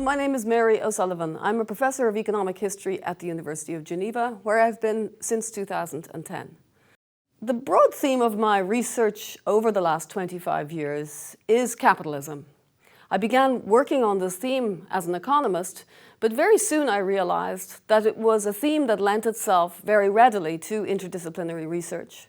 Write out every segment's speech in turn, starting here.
my name is Mary O'Sullivan. I'm a professor of economic history at the University of Geneva, where I've been since 2010. The broad theme of my research over the last 25 years is capitalism. I began working on this theme as an economist, but very soon I realized that it was a theme that lent itself very readily to interdisciplinary research.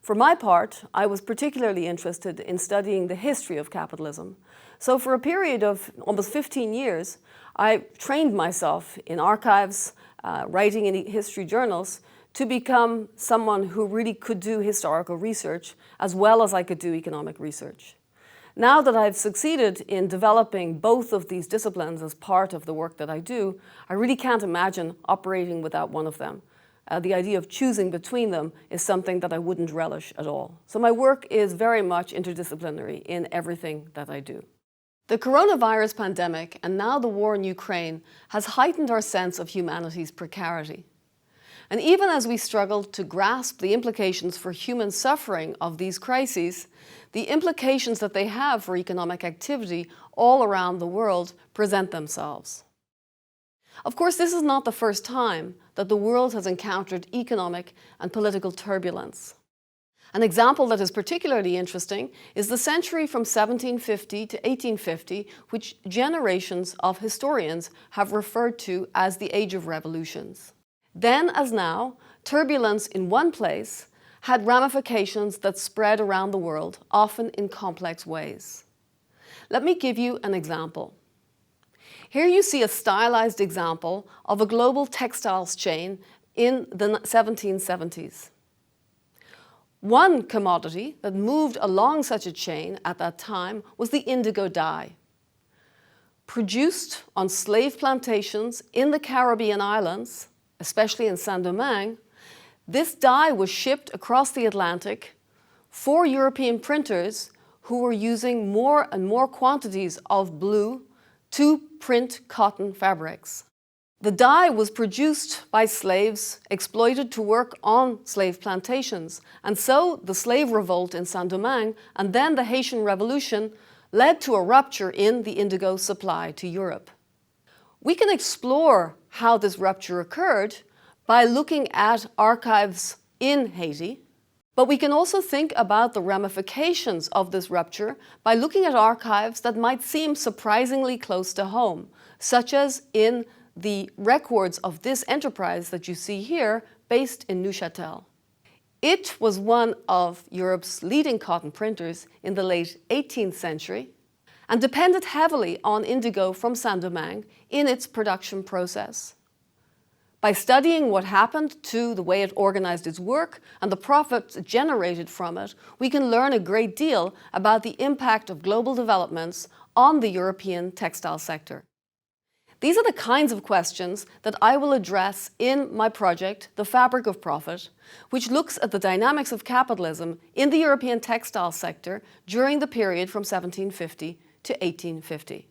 For my part, I was particularly interested in studying the history of capitalism. So for a period of almost 15 years, I trained myself in archives, writing in history journals, to become someone who really could do historical research as well as I could do economic research. Now that I've succeeded in developing both of these disciplines as part of the work that I do, I really can't imagine operating without one of them. The idea of choosing between them is something that I wouldn't relish at all. So my work is very much interdisciplinary in everything that I do. The coronavirus pandemic and now the war in Ukraine has heightened our sense of humanity's precarity. And even as we struggle to grasp the implications for human suffering of these crises, the implications that they have for economic activity all around the world present themselves. Of course, this is not the first time that the world has encountered economic and political turbulence. An example that is particularly interesting is the century from 1750 to 1850, which generations of historians have referred to as the Age of Revolutions. Then, as now, turbulence in one place had ramifications that spread around the world, often in complex ways. Let me give you an example. Here you see a stylized example of a global textiles chain in the 1770s. One commodity that moved along such a chain at that time was the indigo dye. Produced on slave plantations in the Caribbean islands, especially in Saint-Domingue, this dye was shipped across the Atlantic for European printers who were using more and more quantities of blue to print cotton fabrics. The dye was produced by slaves exploited to work on slave plantations, and so the slave revolt in Saint-Domingue and then the Haitian Revolution led to a rupture in the indigo supply to Europe. We can explore how this rupture occurred by looking at archives in Haiti, but we can also think about the ramifications of this rupture by looking at archives that might seem surprisingly close to home, such as in the records of this enterprise that you see here, based in Neuchâtel. It was one of Europe's leading cotton printers in the late 18th century and depended heavily on indigo from Saint-Domingue in its production process. By studying what happened to the way it organized its work and the profits generated from it, we can learn a great deal about the impact of global developments on the European textile sector. These are the kinds of questions that I will address in my project, The Fabric of Profit, which looks at the dynamics of capitalism in the European textile sector during the period from 1750 to 1850.